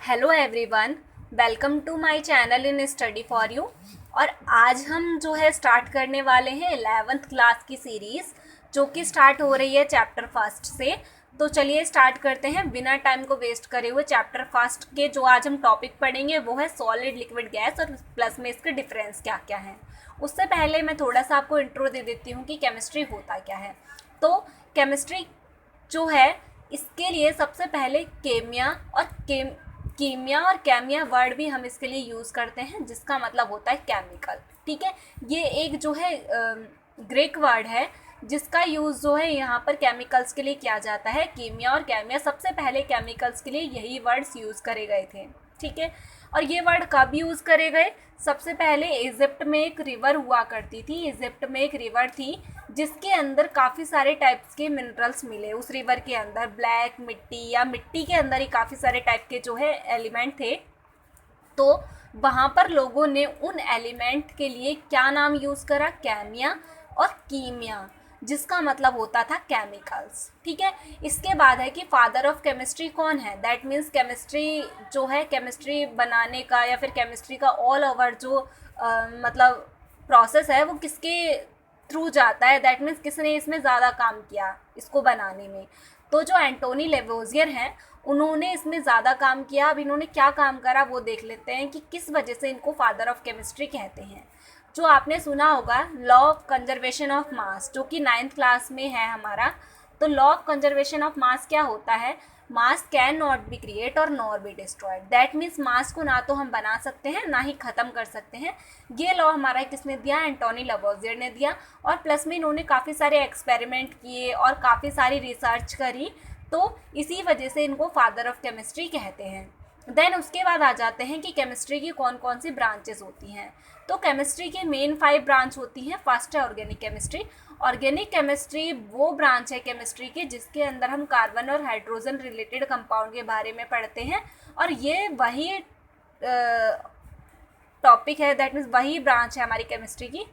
Hello everyone, welcome to my channel in study for you. और आज हम जो है स्टार्ट करने वाले हैं 11th क्लास की सीरीज़, जो कि स्टार्ट हो रही है चैप्टर फर्स्ट से। तो चलिए स्टार्ट करते हैं बिना टाइम को वेस्ट करे हुए। चैप्टर फर्स्ट के जो आज हम टॉपिक पढ़ेंगे वो है सॉलिड, लिक्विड, गैस और प्लस में इसके डिफरेंस क्या क्या हैं। उससे पहले मैं थोड़ा सा आपको इंट्रो दे देती हूँ कि केमिस्ट्री होता क्या है। तो केमिस्ट्री जो है, इसके लिए सबसे पहले कीमिया और कैमिया वर्ड भी हम इसके लिए यूज़ करते हैं, जिसका मतलब होता है केमिकल। ठीक है, ये एक जो है ग्रीक वर्ड है जिसका यूज़ जो है यहाँ पर केमिकल्स के लिए किया जाता है। कीमिया और कैमिया, सबसे पहले केमिकल्स के लिए यही वर्ड्स यूज़ करे गए थे। ठीक है, और ये वर्ड कब यूज़ करे गए? सबसे पहले इजिप्ट में एक रिवर हुआ करती थी। इजिप्ट में एक रिवर थी जिसके अंदर काफ़ी सारे टाइप्स के मिनरल्स मिले। उस रिवर के अंदर ब्लैक मिट्टी या मिट्टी के अंदर ही काफ़ी सारे टाइप के जो है एलिमेंट थे। तो वहाँ पर लोगों ने उन एलिमेंट के लिए क्या नाम यूज़ करा? कैमिया और कीमिया, जिसका मतलब होता था केमिकल्स। ठीक है, इसके बाद है कि फादर ऑफ केमिस्ट्री कौन है? दैट मीन्स केमिस्ट्री जो है, केमिस्ट्री बनाने का या फिर केमिस्ट्री का ऑल ओवर जो मतलब प्रोसेस है वो किसके थ्रू जाता है? दैट मीन्स किसने इसमें ज़्यादा काम किया इसको बनाने में? तो जो एंटोनी लेवोजियर हैं, उन्होंने इसमें ज़्यादा काम किया। अब इन्होंने क्या काम करा वो देख लेते हैं कि किस वजह से इनको फादर ऑफ केमिस्ट्री कहते हैं। जो आपने सुना होगा law of conservation of mass, जो कि 9th क्लास में है हमारा। तो law of conservation of mass क्या होता है? Mass can not be create और nor be destroyed. That means mass को ना तो हम बना सकते हैं ना ही ख़त्म कर सकते हैं। ये लॉ हमारा किसने दिया? एंटोनी लेवोजियर ने दिया। और प्लस में इन्होंने काफ़ी सारे एक्सपेरिमेंट किए और काफ़ी सारी रिसर्च करी, तो इसी वजह से इनको फादर ऑफ केमिस्ट्री कहते हैं। देन उसके बाद आ जाते हैं कि केमिस्ट्री की कौन कौन सी ब्रांचेस होती हैं। तो केमिस्ट्री की मेन 5 ब्रांच होती हैं। फर्स्ट है ऑर्गेनिक केमिस्ट्री। ऑर्गेनिक केमिस्ट्री वो ब्रांच है केमिस्ट्री की जिसके अंदर हम कार्बन और हाइड्रोजन रिलेटेड कंपाउंड के बारे में पढ़ते हैं। और ये वही टॉपिक है, दैट मीन्स वही ब्रांच है हमारी केमिस्ट्री की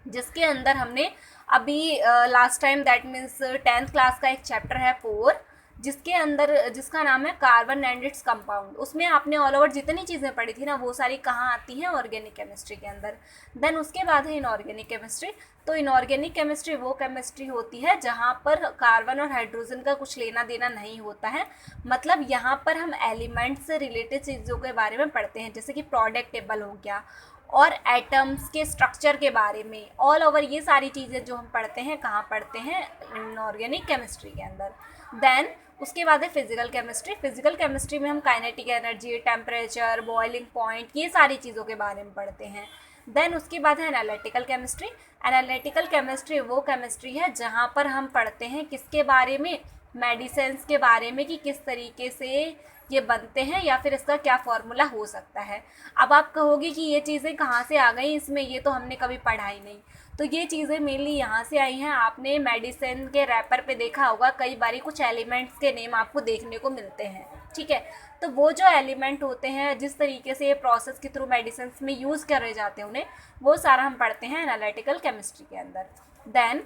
जिसके अंदर हमने अभी last time, that means 10th class का एक चैप्टर है 4, जिसके अंदर जिसका नाम है कार्बन एंड इट्स कंपाउंड। उसमें आपने ऑल ओवर जितनी चीज़ें पढ़ी थी ना, वो सारी कहाँ आती हैं? ऑर्गेनिक केमिस्ट्री के अंदर। देन उसके बाद है इनऑर्गेनिक केमिस्ट्री। तो इनऑर्गेनिक केमिस्ट्री वो केमिस्ट्री होती है जहाँ पर कार्बन और हाइड्रोजन का कुछ लेना देना नहीं होता है। मतलब यहाँ पर हम एलिमेंट से रिलेटेड चीज़ों के बारे में पढ़ते हैं, जैसे कि प्रोडक्ट टेबल हो गया और एटम्स के स्ट्रक्चर के बारे में। ऑल ओवर ये सारी चीज़ें जो हम पढ़ते हैं, कहाँ पढ़ते हैं? इनऑर्गेनिक केमिस्ट्री के अंदर। देन उसके बाद है फिजिकल केमिस्ट्री। फिजिकल केमिस्ट्री में हम kinetic energy, temperature, boiling point, ये सारी चीज़ों के बारे में पढ़ते हैं। देन उसके बाद है एनालिटिकल केमिस्ट्री। एनालिटिकल केमिस्ट्री वो केमिस्ट्री है जहाँ पर हम पढ़ते हैं किसके बारे में? मेडिसिन्स के बारे में, कि किस तरीके से ये बनते हैं या फिर इसका क्या फॉर्मूला हो सकता है। अब आप कहोगे कि ये चीज़ें कहाँ से आ गई इसमें, ये तो हमने कभी पढ़ा ही नहीं। तो ये चीज़ें मेनली यहाँ से आई हैं। आपने मेडिसिन के रैपर पे देखा होगा, कई बारी कुछ एलिमेंट्स के नेम आपको देखने को मिलते हैं। ठीक है, तो वो जो एलिमेंट होते हैं, जिस तरीके से ये प्रोसेस के थ्रू मेडिसिन में यूज़ करे जाते हैं उन्हें, वो सारा हम पढ़ते हैं एनालिटिकल केमिस्ट्री के अंदर। देन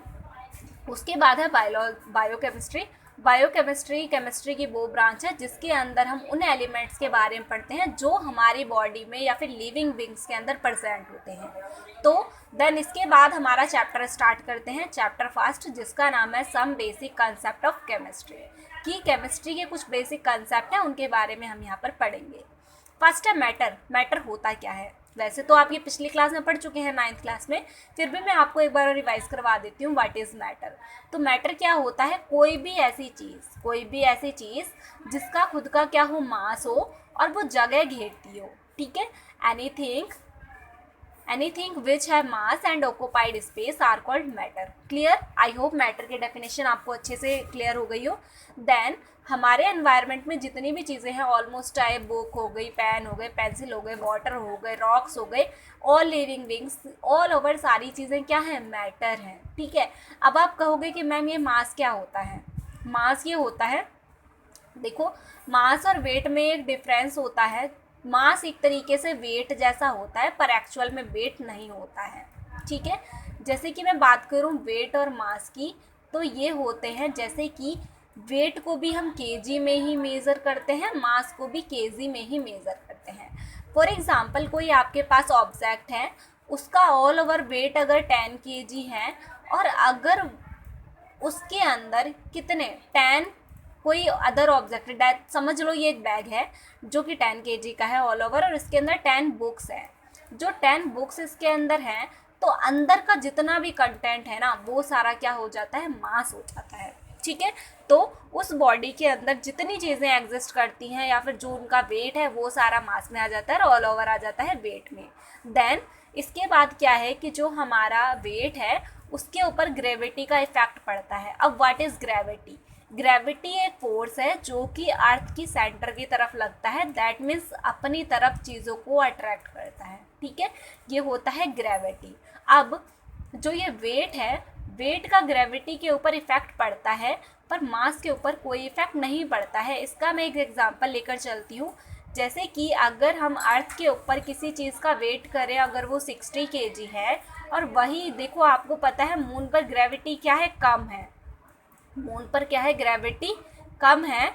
उसके बाद है बायोकेमिस्ट्री। बायोकेमिस्ट्री केमिस्ट्री की वो ब्रांच है जिसके अंदर हम उन एलिमेंट्स के बारे में पढ़ते हैं जो हमारी बॉडी में या फिर लिविंग बींग्स के अंदर प्रेजेंट होते हैं। तो देन इसके बाद हमारा चैप्टर स्टार्ट करते हैं, चैप्टर फर्स्ट, जिसका नाम है some basic concept of chemistry. कि केमिस्ट्री के कुछ बेसिक कंसेप्ट हैं, उनके बारे में हम यहाँ पर पढ़ेंगे। फर्स्ट है मैटर। मैटर होता क्या है? वैसे तो आप ये पिछली क्लास में पढ़ चुके हैं 9th क्लास में, फिर भी मैं आपको एक बार रिवाइज करवा देती हूँ व्हाट इज़ मैटर। तो मैटर क्या होता है? कोई भी ऐसी चीज़ जिसका खुद का क्या हो? मास हो और वो जगह घेरती हो। ठीक है, एनीथिंग विच है mass and occupied space are called matter. Clear? I hope matter की डेफिनेशन आपको अच्छे से क्लियर हो गई हो। देन हमारे एनवायरनमेंट में जितनी भी चीज़ें हैं, ऑलमोस्ट चाहे बुक हो गई, पेन हो गए, पेंसिल हो गए, वाटर हो गए, रॉक्स हो गए, all living beings, all over सारी चीज़ें क्या है? मैटर हैं। ठीक है, अब आप कहोगे कि मैम ये मास क्या होता है? मास ये होता है, देखो, मास और वेट में एक डिफरेंस होता है। मास एक तरीके से वेट जैसा होता है, पर एक्चुअल में वेट नहीं होता है। ठीक है, जैसे कि मैं बात करूं वेट और मास की, तो ये होते हैं जैसे कि वेट को भी हम केजी में ही मेज़र करते हैं, मास को भी केजी में ही मेज़र करते हैं। फॉर एग्जांपल कोई आपके पास ऑब्जेक्ट है, उसका ऑल ओवर वेट अगर 10 केजी है और अगर उसके अंदर कितने 10 कोई अदर ऑब्जेक्ट, समझ लो ये एक बैग है जो कि 10 केजी का है ऑल ओवर और इसके अंदर 10 बुक्स है। जो 10 बुक्स इसके अंदर हैं तो अंदर का जितना भी कंटेंट है ना वो सारा क्या हो जाता है, मास हो जाता है। ठीक है, तो उस बॉडी के अंदर जितनी चीज़ें एग्जिस्ट करती हैं या फिर जो उनका वेट है वो सारा मास में आ जाता है और ऑल ओवर आ जाता है वेट में। देन इसके बाद क्या है कि जो हमारा वेट है उसके ऊपर ग्रेविटी का इफेक्ट पड़ता है। अब व्हाट इज़ ग्रेविटी? ग्रेविटी एक फोर्स है जो कि अर्थ की सेंटर की तरफ लगता है, दैट मीन्स अपनी तरफ चीज़ों को अट्रैक्ट करता है। ठीक है, ये होता है ग्रेविटी। अब जो ये वेट है, वेट का ग्रेविटी के ऊपर इफेक्ट पड़ता है पर मास के ऊपर कोई इफेक्ट नहीं पड़ता है। इसका मैं एक एग्जांपल लेकर चलती हूँ। जैसे कि अगर हम अर्थ के ऊपर किसी चीज़ का वेट करें, अगर वो 60 केजी है और वही देखो आपको पता है मून पर ग्रेविटी क्या है, कम है। मून पर क्या है, ग्रेविटी कम है,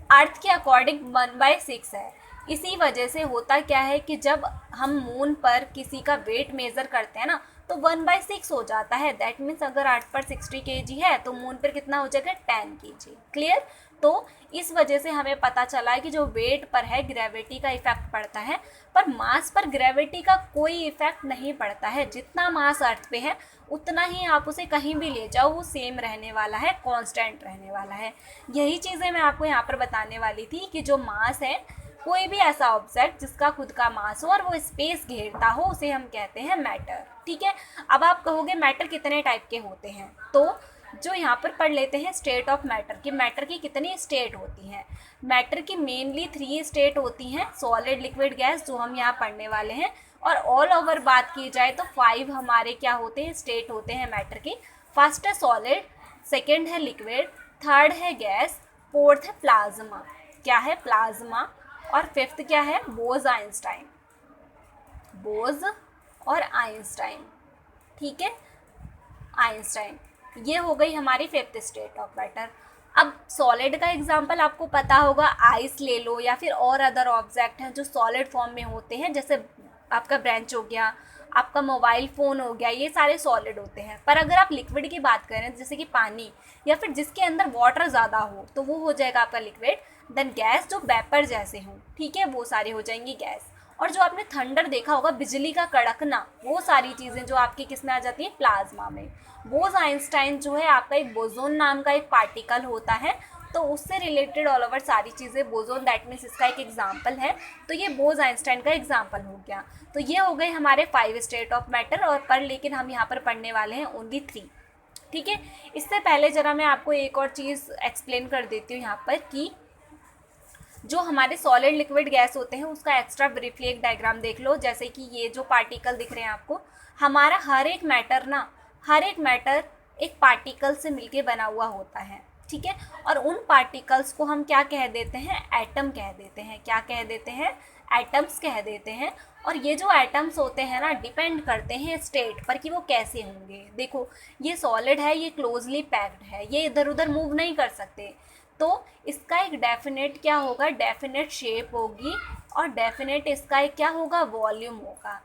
अर्थ के अकॉर्डिंग 1/6 है। इसी वजह से होता क्या है कि जब हम मून पर किसी का वेट मेज़र करते हैं ना तो 1/6 हो जाता है। दैट मीन्स अगर अर्थ पर 60 केजी है तो मून पर कितना हो जाएगा, 10 केजी। क्लियर? तो इस वजह से हमें पता चला है कि जो वेट पर है ग्रेविटी का इफेक्ट पड़ता है पर मास पर ग्रेविटी का कोई इफेक्ट नहीं पड़ता है। जितना मास अर्थ पे है उतना ही आप उसे कहीं भी ले जाओ वो सेम रहने वाला है, कांस्टेंट रहने वाला है। यही चीज़ें मैं आपको यहाँ पर बताने वाली थी कि जो मास है, कोई भी ऐसा ऑब्जेक्ट जिसका खुद का मास हो और वो स्पेस घेरता हो उसे हम कहते हैं मैटर। ठीक है, अब आप कहोगे मैटर कितने टाइप के होते हैं, तो जो यहाँ पर पढ़ लेते हैं स्टेट ऑफ मैटर कि मैटर की कितनी स्टेट होती हैं। मैटर की मेनली 3 स्टेट होती हैं, सॉलिड, लिक्विड, गैस, जो हम यहाँ पढ़ने वाले हैं। और ऑल ओवर बात की जाए तो 5 हमारे क्या होते हैं, स्टेट होते हैं मैटर के। फर्स्ट है सॉलिड, सेकेंड है लिक्विड, थर्ड है गैस, फोर्थ है प्लाज्मा। क्या है, प्लाज्मा। और फिफ्थ क्या है, बोज आइंस्टाइन, बोज और आइंस्टाइन। ठीक है, आइंस्टाइन। ये हो गई हमारी फिफ्थ स्टेट ऑफ मैटर। अब सॉलिड का एग्जांपल आपको पता होगा, आइस ले लो या फिर और अदर ऑब्जेक्ट हैं जो सॉलिड फॉर्म में होते हैं, जैसे आपका ब्रेंच हो गया, आपका मोबाइल फ़ोन हो गया, ये सारे सॉलिड होते हैं। पर अगर आप लिक्विड की बात करें जैसे कि पानी या फिर जिसके अंदर वाटर ज़्यादा हो तो वो हो जाएगा आपका लिक्विड। देन गैस जो वेपर जैसे हों, ठीक है, वो सारी हो जाएंगी गैस। और जो आपने थंडर देखा होगा, बिजली का कड़कना, वो सारी चीज़ें जो आपकी किस में आ जाती हैं, प्लाज्मा में। बोज आइंस्टाइन जो है आपका एक बोजोन नाम का एक पार्टिकल होता है, तो उससे रिलेटेड ऑल ओवर सारी चीज़ें, बोजोन दैट मीन्स इसका एक एग्जाम्पल है, तो ये बोज आइंस्टाइन का एग्जाम्पल हो गया। तो ये हो गए हमारे 5 स्टेट ऑफ मैटर और पर लेकिन हम यहाँ पर पढ़ने वाले हैं ओनली 3। ठीक है, इससे पहले जरा मैं आपको एक और चीज़ एक्सप्लेन कर देती हूँ यहाँ पर कि जो हमारे सॉलिड, लिक्विड, गैस होते हैं उसका एक्स्ट्रा ब्रीफली एक डायग्राम देख लो। जैसे कि ये जो पार्टिकल दिख रहे हैं आपको, हमारा हर एक मैटर एक पार्टिकल से मिलके बना हुआ होता है। ठीक है, और उन पार्टिकल्स को हम क्या कह देते हैं, एटम कह देते हैं। क्या कह देते हैं, एटम्स कह देते हैं। और ये जो एटम्स होते हैं ना, डिपेंड करते हैं स्टेट पर कि वो कैसे होंगे। देखो ये सॉलिड है, ये क्लोजली पैक्ड है, ये इधर उधर मूव नहीं कर सकते, तो इसका एक डेफिनेट क्या होगा, डेफिनेट शेप होगी और डेफिनेट इसका एक क्या होगा, वॉल्यूम होगा।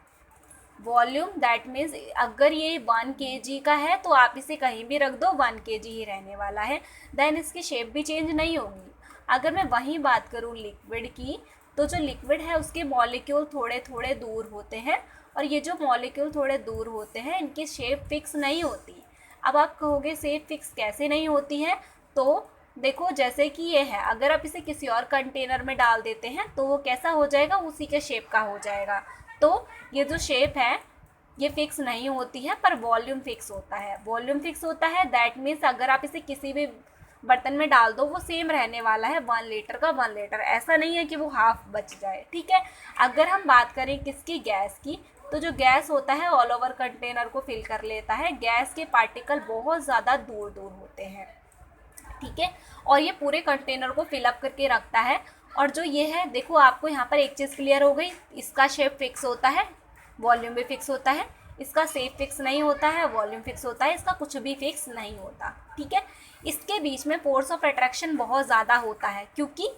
वॉल्यूम दैट मीन्स अगर ये 1 kg का है तो आप इसे कहीं भी रख दो 1 kg ही रहने वाला है। देन इसकी शेप भी चेंज नहीं होगी। अगर मैं वहीं बात करूँ लिक्विड की, तो जो लिक्विड है उसके मॉलिक्यूल थोड़े थोड़े दूर होते हैं और ये जो मॉलिक्यूल थोड़े दूर होते हैं इनकी शेप फिक्स नहीं होती। अब आप कहोगे शेप फिक्स कैसे नहीं होती है, तो देखो जैसे कि ये है, अगर आप इसे किसी और कंटेनर में डाल देते हैं तो वो कैसा हो जाएगा, उसी के शेप का हो जाएगा। तो ये जो शेप है ये फिक्स नहीं होती है पर वॉल्यूम फिक्स होता है। वॉल्यूम फिक्स होता है दैट मीन्स अगर आप इसे किसी भी बर्तन में डाल दो वो सेम रहने वाला है, 1 लीटर का 1 लीटर, ऐसा नहीं है कि वो हाफ बच जाए। ठीक है, अगर हम बात करें किसकी, गैस की, तो जो गैस होता है ऑल ओवर कंटेनर को फिल कर लेता है। गैस के पार्टिकल बहुत ज़्यादा दूर दूर होते हैं। ठीक है, और ये पूरे कंटेनर को फिलअप करके रखता है। और जो ये है, देखो आपको यहाँ पर एक चीज़ क्लियर हो गई, इसका शेप फिक्स होता है, वॉल्यूम भी फिक्स होता है, इसका शेप फिक्स नहीं होता है, वॉल्यूम फिक्स होता है, इसका कुछ भी फिक्स नहीं होता, ठीक है। इसके बीच में फोर्स ऑफ अट्रैक्शन बहुत ज़्यादा होता है, क्योंकि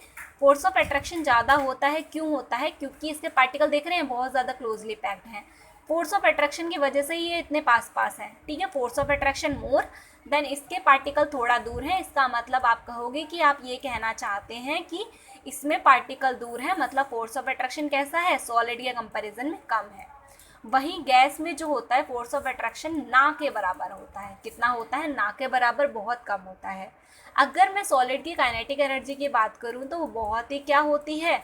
फोर्स ऑफ अट्रैक्शन ज़्यादा होता है, क्यों होता है, क्योंकि इसके पार्टिकल देख रहे हैं बहुत ज़्यादा क्लोजली पैक्ड हैं। फोर्स ऑफ अट्रैक्शन की वजह से ये इतने पास पास हैं, ठीक है। Force of attraction more than इसके पार्टिकल थोड़ा दूर है, इसका मतलब आप कहोगे कि आप ये कहना चाहते हैं कि इसमें पार्टिकल दूर है, मतलब फोर्स ऑफ अट्रैक्शन कैसा है, सॉलिड के कंपैरिजन में कम है। वहीं गैस में जो होता है फोर्स ऑफ अट्रैक्शन ना के बराबर होता है। कितना होता है, ना के बराबर, बहुत कम होता है। अगर मैं सॉलिड की काइनेटिक एनर्जी की बात करूं तो वो बहुत ही क्या होती है,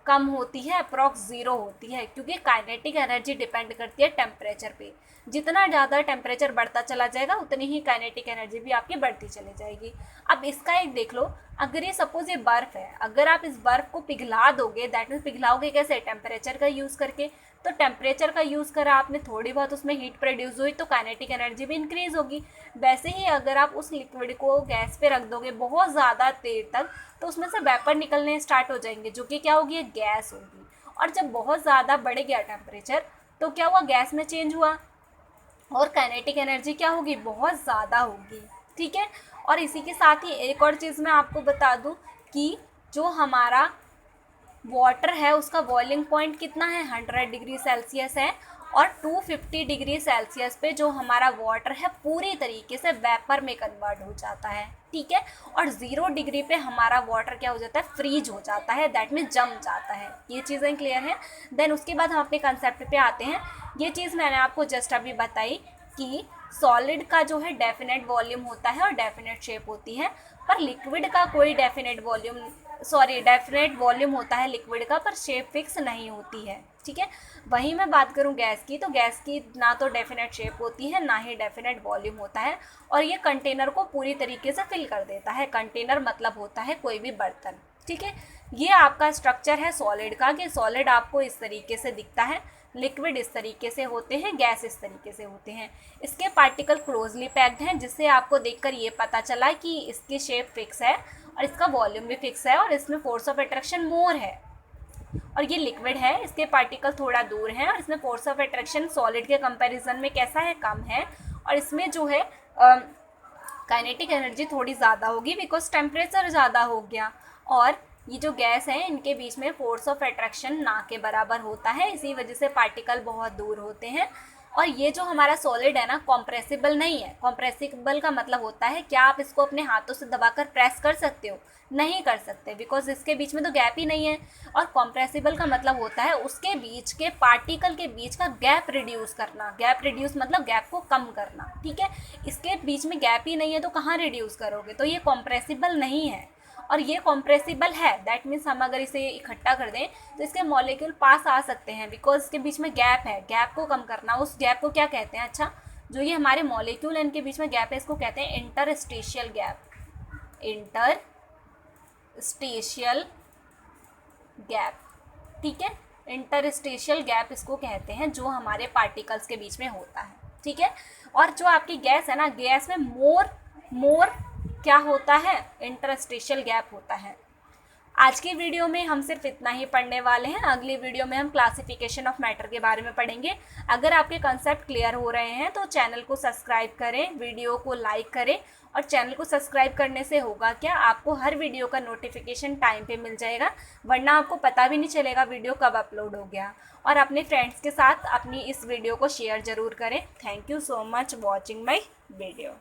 कम होती है, अप्रॉक्स 0 होती है, क्योंकि काइनेटिक एनर्जी डिपेंड करती है टेम्परेचर पे। जितना ज़्यादा टेम्परेचर बढ़ता चला जाएगा उतनी ही काइनेटिक एनर्जी भी आपकी बढ़ती चली जाएगी। अब इसका एक देख लो, अगर ये सपोज ये बर्फ़ है, अगर आप इस बर्फ़ को पिघला दोगे, दैट मीन्स पिघलाओगे कैसे, टेम्परेचर का यूज़ करके। तो टेम्परेचर का यूज़ करा आपने, थोड़ी बहुत उसमें हीट प्रोड्यूस हुई तो काइनेटिक एनर्जी भी इंक्रीज़ होगी। वैसे ही अगर आप उस लिक्विड को गैस पे रख दोगे बहुत ज़्यादा देर तक, तो उसमें से वेपर निकलने स्टार्ट हो जाएंगे, जो कि क्या होगी, गैस होगी। और जब बहुत ज़्यादा बढ़ गया टेम्परेचर तो क्या हुआ, गैस में चेंज हुआ और काइनेटिक एनर्जी क्या होगी, बहुत ज़्यादा होगी, ठीक है। और इसी के साथ ही एक और चीज़ मैं आपको बता दूं कि जो हमारा वाटर है उसका बॉइलिंग पॉइंट कितना है, 100 डिग्री सेल्सियस है, और 250 डिग्री सेल्सियस पे जो हमारा वाटर है पूरी तरीके से वेपर में कन्वर्ट हो जाता है, ठीक है। और 0 डिग्री पे हमारा वाटर क्या हो जाता है, फ्रीज हो जाता है, दैट मीन जम जाता है। ये चीज़ें क्लियर हैं। देन उसके बाद हम अपने कंसेप्ट पे आते हैं। ये चीज़ मैंने आपको जस्ट अभी बताई कि सॉलिड का जो है डेफिनेट वॉल्यूम होता है और डेफिनेट शेप होती है, पर लिक्विड का कोई डेफिनेट वॉल्यूम होता है लिक्विड का, पर शेप फिक्स नहीं होती है, ठीक है। वहीं मैं बात करूं गैस की, तो गैस की ना तो डेफिनेट शेप होती है ना ही डेफिनेट वॉल्यूम होता है, और ये कंटेनर को पूरी तरीके से फिल कर देता है। कंटेनर मतलब होता है कोई भी बर्तन, ठीक है। ये आपका स्ट्रक्चर है सॉलिड का, कि सॉलिड आपको इस तरीके से दिखता है, लिक्विड इस तरीके से होते हैं, गैस इस तरीके से होते हैं। इसके पार्टिकल क्लोजली पैक्ड हैं, जिससे आपको देखकर ये पता चला कि इसकी शेप फिक्स है और इसका वॉल्यूम भी फिक्स है और इसमें फोर्स ऑफ अट्रैक्शन मोर है। और ये लिक्विड है, इसके पार्टिकल थोड़ा दूर हैं और इसमें फोर्स ऑफ अट्रैक्शन सॉलिड के कंपैरिजन में कैसा है, कम है। और इसमें जो है काइनेटिक एनर्जी थोड़ी ज़्यादा होगी, बिकॉज टेम्परेचर ज़्यादा हो गया। और ये जो गैस है इनके बीच में फोर्स ऑफ अट्रैक्शन ना के बराबर होता है, इसी वजह से पार्टिकल बहुत दूर होते हैं। और ये जो हमारा सॉलिड है ना, कॉम्प्रेसिबल नहीं है। कॉम्प्रेसिबल का मतलब होता है क्या आप इसको अपने हाथों से दबाकर प्रेस कर सकते हो, नहीं कर सकते, बिकॉज इसके बीच में तो गैप ही नहीं है। और कॉम्प्रेसिबल का मतलब होता है उसके बीच के पार्टिकल के बीच का गैप रिड्यूस करना। गैप रिड्यूस मतलब गैप को कम करना, ठीक है। इसके बीच में गैप ही नहीं है तो कहाँ रिड्यूस करोगे, तो ये कॉम्प्रेसिबल नहीं है। और ये कॉम्प्रेसिबल है, दैट मीन्स हम अगर इसे इकट्ठा कर दें तो इसके मॉलिक्यूल पास आ सकते हैं, बिकॉज इसके बीच में गैप है। गैप को कम करना, उस गैप को क्या कहते हैं, अच्छा जो ये हमारे मॉलिक्यूल है इनके बीच में गैप है, इसको कहते हैं इंटरस्टेशियल गैप। इंटरस्टेशियल गैप, ठीक है। इंटरस्टेशियल गैप इसको कहते हैं, जो हमारे पार्टिकल्स के बीच में होता है, ठीक है। और जो आपकी गैस है ना, गैस में मोर क्या होता है, इंटरस्टेशियल गैप होता है। आज की वीडियो में हम सिर्फ इतना ही पढ़ने वाले हैं। अगली वीडियो में हम क्लासिफिकेशन ऑफ मैटर के बारे में पढ़ेंगे। अगर आपके कंसेप्ट क्लियर हो रहे हैं तो चैनल को सब्सक्राइब करें, वीडियो को लाइक करें। और चैनल को सब्सक्राइब करने से होगा क्या, आपको हर वीडियो का नोटिफिकेशन टाइम पे मिल जाएगा, वरना आपको पता भी नहीं चलेगा वीडियो कब अपलोड हो गया। और अपने फ्रेंड्स के साथ अपनी इस वीडियो को शेयर ज़रूर करें। Thank you so much watching my video.